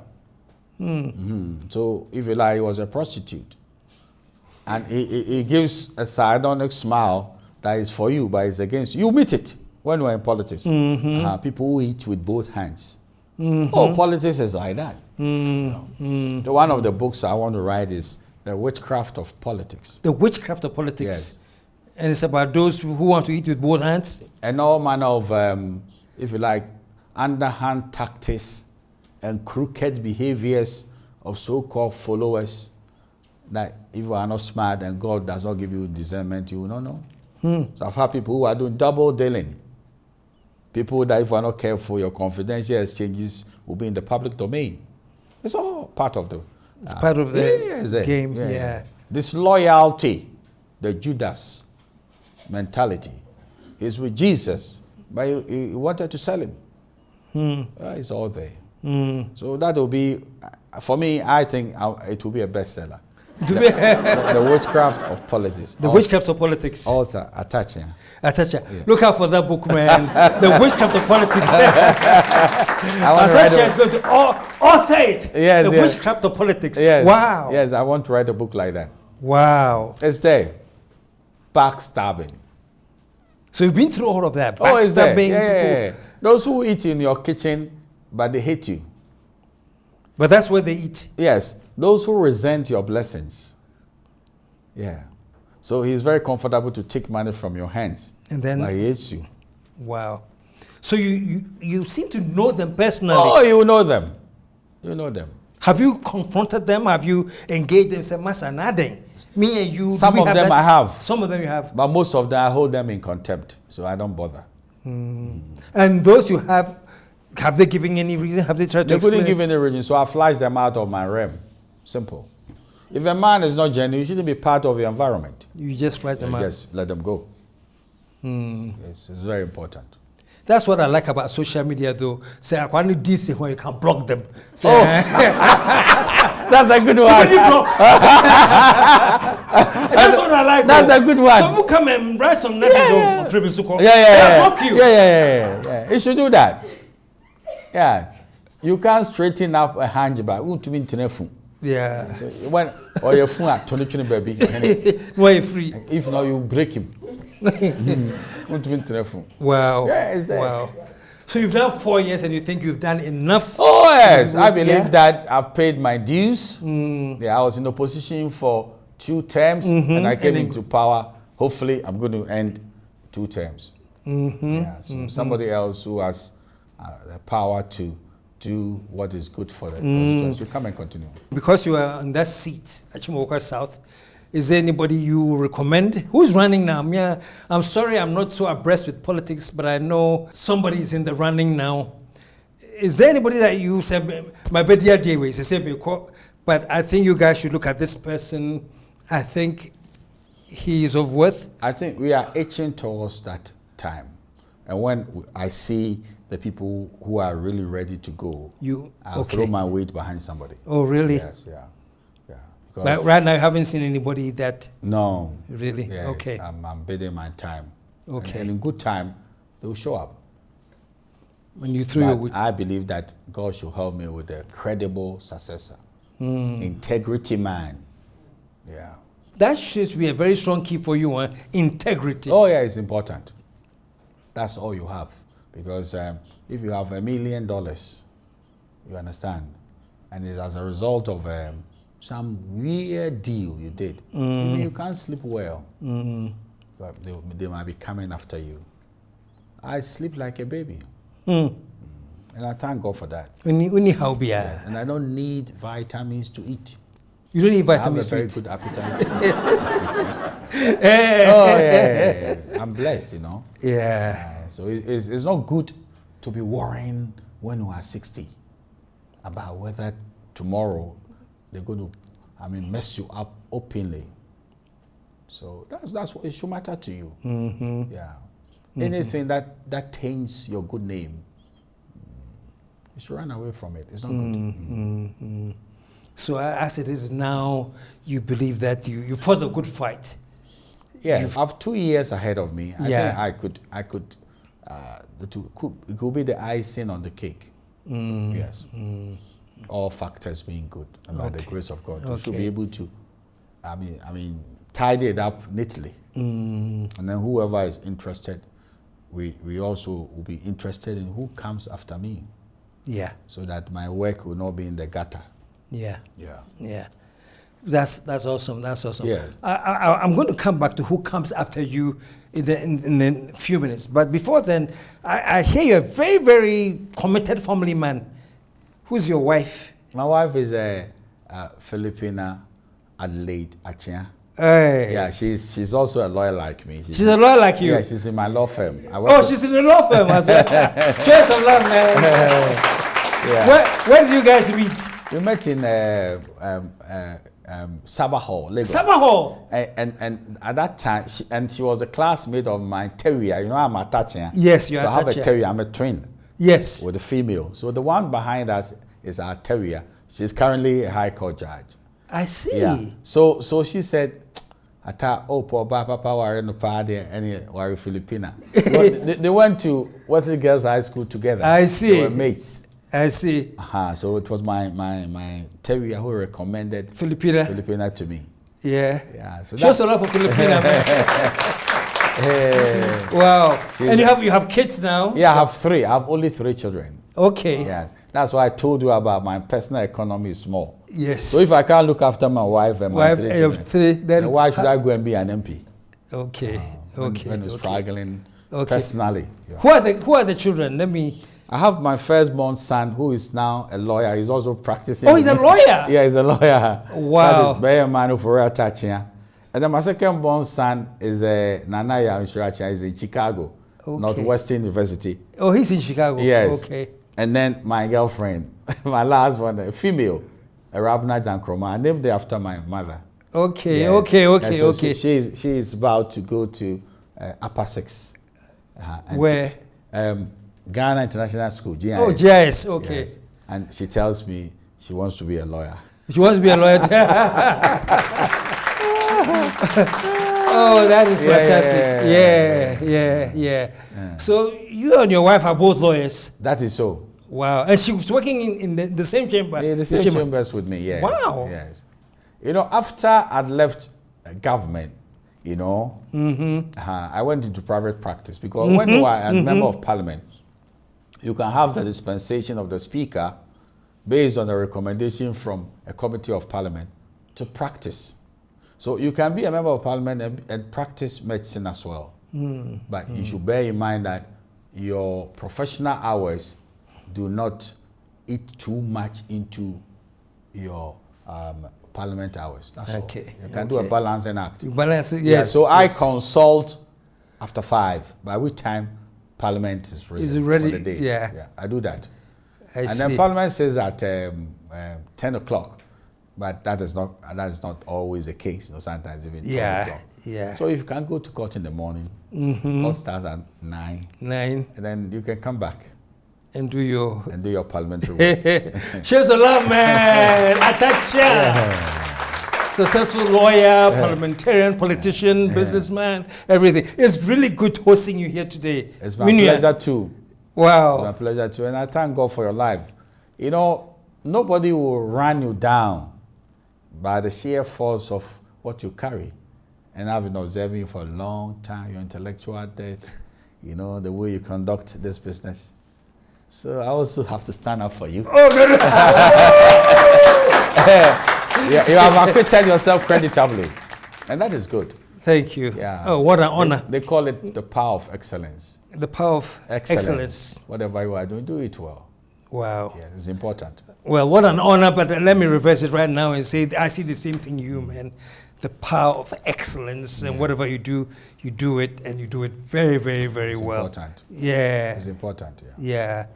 So, if you like, he was a prostitute. And he gives a sardonic smile that is for you, but it's against you. You meet it when we're in politics. People who eat with both hands. Oh, politics is like that. One of the books I want to write is The Witchcraft of Politics. The Witchcraft of Politics? Yes. And it's about those who want to eat with both hands? And all manner of, if you like, underhand tactics and crooked behaviors of so-called followers that if you are not smart and God does not give you discernment, you will not know. So I've had people who are doing double dealing. People that if you are not careful, your confidential exchanges will be in the public domain. It's all part of the... It's part of the game, yeah. Disloyalty, the Judas mentality. He's with Jesus, but he wanted to sell him. It's all there. So that will be, for me, I think it will be a bestseller. The Witchcraft of Politics. The Witchcraft of Politics. Author, Akyea. Akyea. Yeah. Look out for that book, man. The Witchcraft of Politics. Akyea is going to author it. Yes, the Witchcraft of Politics. Yes. Wow. Yes, I want to write a book like that. Wow. It's there. Backstabbing. So you've been through all of that. Oh, it's there. Yeah. Those who eat in your kitchen, but they hate you. But that's where they eat. Yes, those who resent your blessings. Yeah. So he's very comfortable to take money from your hands. And then but he hates you. Wow. So you seem to know them personally. Oh, you know them. You know them. Have you confronted them? Have you engaged them? Say, Master, nothing. Me and you. Some of them I have. Some of them you have. But most of them I hold them in contempt. So I don't bother. And those you have they given any reason? Have they tried to explain? They couldn't give any reason. So I flushed them out of my realm. Simple. If a man is not genuine, he shouldn't be part of the environment. You just flush them out. Just let them go. Yes, it's very important. That's what I like about social media, though. Say, I want to DC when you can block them. Say, that's a good one. That's what I like. That's a good one. Some will come and write some messages on Tribusuko. Yeah. Block you. Yeah. You should do that. Yeah. You can't straighten up a hunchback. Yeah. So when or your phone at 20 baby. Why you free? If not, you break him. Wow. Yeah, wow. So you've done 4 years and you think you've done enough? Oh yes, I believe that I've paid my dues. Yeah, I was in opposition for 2 terms and I came into power. Hopefully, I'm going to end 2 terms. Yeah, so somebody else who has the power to do what is good for the constituency, you come and continue. Because you are on that seat at Chimoka South, is there anybody you recommend? Who's running now? I'm sorry, I'm not so abreast with politics, but I know somebody is in the running now. Is there anybody that you say, my bedia day is but I think you guys should look at this person. I think he is of worth. I think we are itching towards that time. And when I see the people who are really ready to go, I'll throw my weight behind somebody. Oh, really? Yes, yeah. But right now, you haven't seen anybody that... No. Really? Yes, okay. I'm bidding my time. Okay. And in good time, they'll show up. When you threw your weight... I believe that God should help me with a credible successor. Integrity man. Yeah. That should be a very strong key for you, integrity. Oh, yeah, it's important. That's all you have. Because if you have $1 million, you understand, and it's as a result of some weird deal you did, you can't sleep well. They might be coming after you. I sleep like a baby. And I thank God for that. Yes. And I don't need vitamins to eat. You don't need vitamins to eat? I have a very good appetite. Oh, yeah. I'm blessed, you know. Yeah. So it's not good to be worrying when you are 60 about whether tomorrow they're going to, mess you up openly. So that's what it should matter to you. Yeah. Anything that taints your good name, you should run away from it. It's not good. So as it is now, you believe that you fought a good fight. Yeah, I have 2 years ahead of me. I think I could. It could be the icing on the cake. Yes. All factors being good, and by the grace of God, we should be able to, tidy it up neatly. And then whoever is interested, we also will be interested in who comes after me. Yeah. So that my work will not be in the gutter. Yeah. Yeah. Yeah. That's awesome. That's awesome. Yeah. I'm going to come back to who comes after you in a few minutes. But before then, I hear you're a very, very committed family man. Who's your wife? My wife is a Filipina Adelaide Akyea. Hey. Yeah, she's also a lawyer like me. She's a lawyer like you? Yeah, she's in my law firm. She's in the law firm as well. Cheers some love, man. Yeah. Where did you guys meet? We met in Sabah Hall, Lagos. Sabah Hall? And at that time, she was a classmate of my terrier. You know, I'm Atta. Yes, you're Atta. So I have a terrier. I'm a twin. Yes. With a female. So the one behind us is our terrier. She's currently a high court judge. I see. Yeah. So she said, Atta, papa, wari no party, any wari Filipina. They went to Wesley Girls High School together. I see. They were mates. I see. So it was my terrier who recommended Filipina to me. Yeah. Yeah. So shows a lot for Filipina, man. Wow. And you have kids now? Yeah, I have 3. I have only 3 children. Okay. Yes. That's why I told you about my personal economy is small. Yes. So if I can't look after my wife and my three, then why should I go and be an MP? Okay. When you're struggling personally. Yeah. Who are the children? I have my firstborn son who is now a lawyer. He's also practicing. Oh, he's a lawyer? Yeah, he's a lawyer. Wow. That is man for Akyea. And then my second-born son is a Nanaya Inshiracha. He's in Chicago, Northwestern University. Oh, he's in Chicago. Yes. Okay. And then my girlfriend, my last one, a female, a Rabna Jankroma. I named her after my mother. Okay, yeah. okay. She is about to go to Upper 6. Where? Ghana International School, GIS. Oh, GIS, okay. Yes. And she tells me she wants to be a lawyer. She wants to be a lawyer. Oh, that is fantastic. Yeah. So you and your wife are both lawyers? That is so. Wow. And she was working in the same chamber? Yeah, the same chambers with me, yes. Wow. Yes. You know, after I'd left government, you know, I went into private practice because when you are a member of parliament, you can have the dispensation of the speaker based on a recommendation from a committee of parliament to practice. So you can be a member of parliament and practice medicine as well. But you should bear in mind that your professional hours do not eat too much into your parliament hours. That's all. You can do a balancing act. You balance it, yes. Yeah, so I consult after 5, by which time Parliament is ready for the day. Yeah, I do that. Then Parliament says at 10 o'clock, but that is not always the case. You know, sometimes even 12 o'clock. Yeah. So if you can go to court in the morning, court starts at 9. And then you can come back and do your parliamentary work. Show some love, man. Atta. Successful lawyer, parliamentarian, politician, businessman, everything. It's really good hosting you here today. It's my pleasure too. Wow. It's my pleasure too. And I thank God for your life. You know, nobody will run you down by the sheer force of what you carry. And I've been observing you for a long time, your intellectual depth, you know, the way you conduct this business. So I also have to stand up for you. Oh, good. Yeah, you have acquitted yourself creditably, and that is good. Thank you. Yeah. Oh, what an honor. They call it the power of excellence. The power of excellence. Whatever you are doing, do it well. Wow. Yeah, it's important. Well, what an honor, but let me reverse it right now and say I see the same thing you, man. The power of excellence, and whatever you do it, and you do it very, very, very well. It's important. Yeah. It's important, yeah.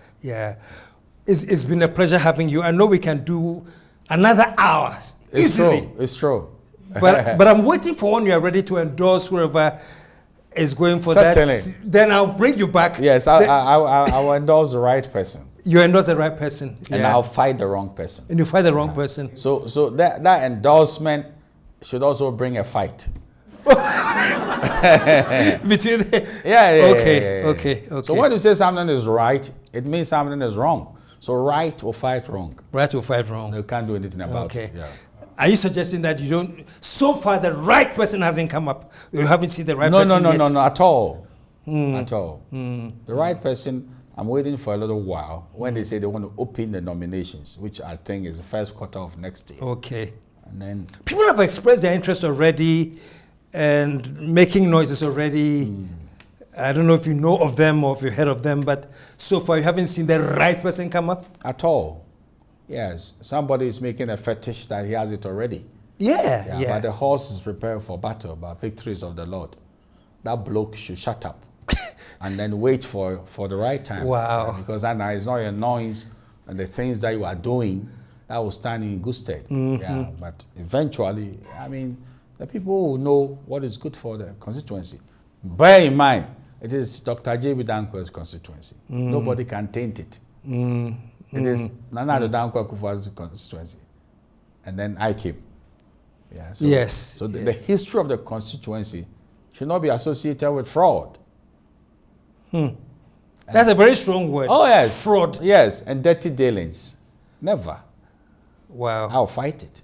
It's been a pleasure having you. I know we can do another hour easily. It's true. But I'm waiting for when you are ready to endorse whoever is going for Certainly. that. Then I'll bring you back. Yes, I will endorse the right person. You endorse the right person. And I'll fight the wrong person. And you fight the wrong person. So that endorsement should also bring a fight. Between Okay. So when you say something is right, it means something is wrong. So right will fight wrong. Right will fight wrong. You can't do anything about it. Yeah. Are you suggesting that you don't? So far, the right person hasn't come up. You haven't seen the right person yet? No, at all. At all. The right person, I'm waiting for a little while when they say they want to open the nominations, which I think is the first quarter of next year. Okay. And then people have expressed their interest already and making noises already. I don't know if you know of them or if you've heard of them, but so far you haven't seen the right person come up? At all. Yes. Somebody is making a fetish that he has it already. Yeah. But the horse is prepared for battle, but victory is of the Lord. That bloke should shut up and then wait for the right time. Wow. Because that is not your noise and the things that you are doing that will stand in good stead. Yeah. But eventually, I mean, the people will know what is good for the constituency. Bear in mind, it is Dr. J.B. Dankwa's constituency. Nobody can taint it. It is Nana Dankwa Kufuor's constituency. And then I came. Yeah, so, yes. So the history of the constituency should not be associated with fraud. That's a very strong word. Oh, yes. Fraud. Yes, and dirty dealings. Never. Wow. I'll fight it.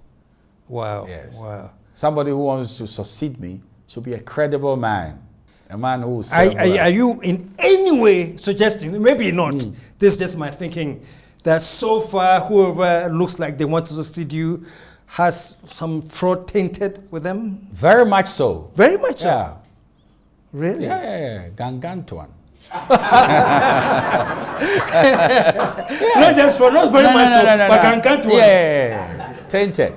Wow. Yes. Wow. Somebody who wants to succeed me should be a credible man. A man who will Are you in any way suggesting, maybe not, this is just my thinking, that so far whoever looks like they want to succeed you has some fraud tainted with them? Very much so. Very much so? Yeah. Really? Yeah. Gangantuan. Not just for, not very much so, but Gangantuan. Yeah. Tainted.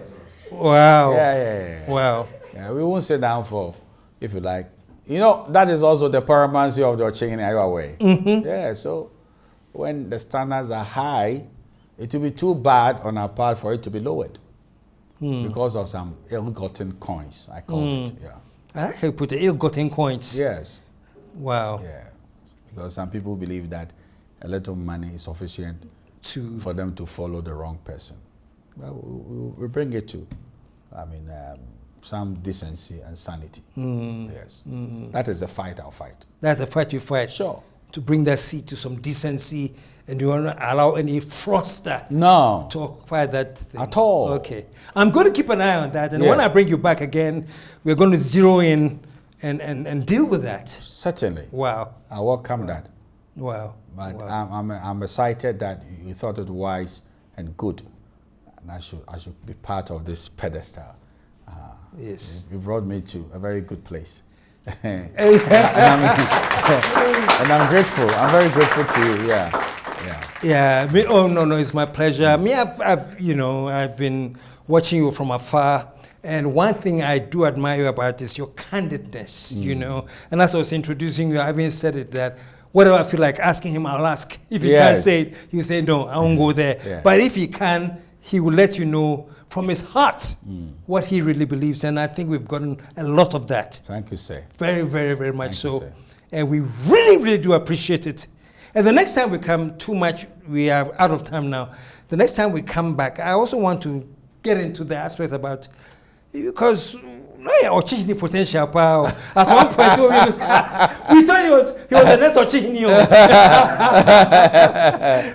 Wow. Yeah. Wow. Yeah, we won't sit down for, if you like. You know, that is also the paramountcy of the chicken way. Yeah, so when the standards are high, it will be too bad on our part for it to be lowered because of some ill-gotten coins, I call it. Yeah. I like how you put the ill-gotten coins. Yes. Wow. Yeah, because some people believe that a little money is sufficient for them to follow the wrong person. Well, we bring it to, some decency and sanity. Yes. That is the fight I'll fight. That's the fight you fight. Sure. To bring that seat to some decency, and you won't allow any fraudster to occupy that thing. At all. Okay. I'm going to keep an eye on that, and when I bring you back again, we're going to zero in and deal with that. Certainly. Wow. I welcome that. Wow. But I'm excited that you thought it wise and good, and I should be part of this pedestal. Yes. You brought me to a very good place. and I'm grateful. I'm very grateful to you. Yeah. No, it's my pleasure. I've been watching you from afar, and one thing I do admire about is your candidness. And as I was introducing you, I even said it that whatever I feel like asking him, I'll ask. If he can't say it, you say no, I won't go there. Yeah. But if he can, he will let you know from his heart what he really believes, and I think we've gotten a lot of that. Thank you, sir. Very, very, very much so. Sir. And we really, really do appreciate it. And the next time we come, we are out of time now. The next time we come back, I also want to get into the aspect about, because Ochini potential power. At one point, we thought he was the next Ochini.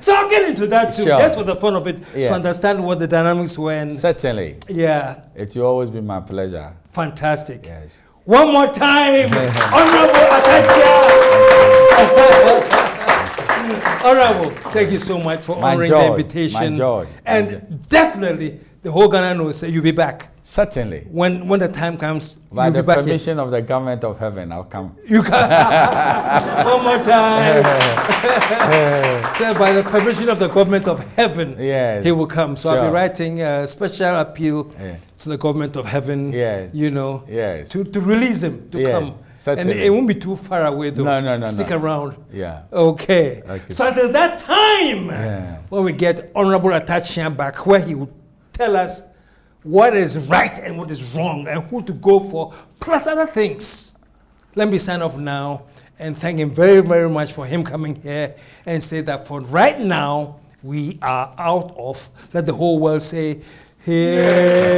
So I'll get into that too, just for the fun of it, to understand what the dynamics were. And certainly. Yeah. It will always be my pleasure. Fantastic. Yes. One more time, Honorable Akyea. Honorable, thank you so much for honoring the invitation. My joy. And definitely, the whole Ghana knows you'll be back. Certainly. When the time comes, by you'll the be back permission of the government of heaven, I'll come. You can. One more time. So by the permission of the government of heaven, he will come. So I'll be writing a special appeal to the government of heaven, to release him, to come. Certainly. And it won't be too far away though. No. Stick around. Yeah. Okay. So until that time, when we get Honorable Akyea back, where he will tell us what is right and what is wrong and who to go for, plus other things. Let me sign off now and thank him very, very much for him coming here and say that for right now, we are out of, let the whole world say, here.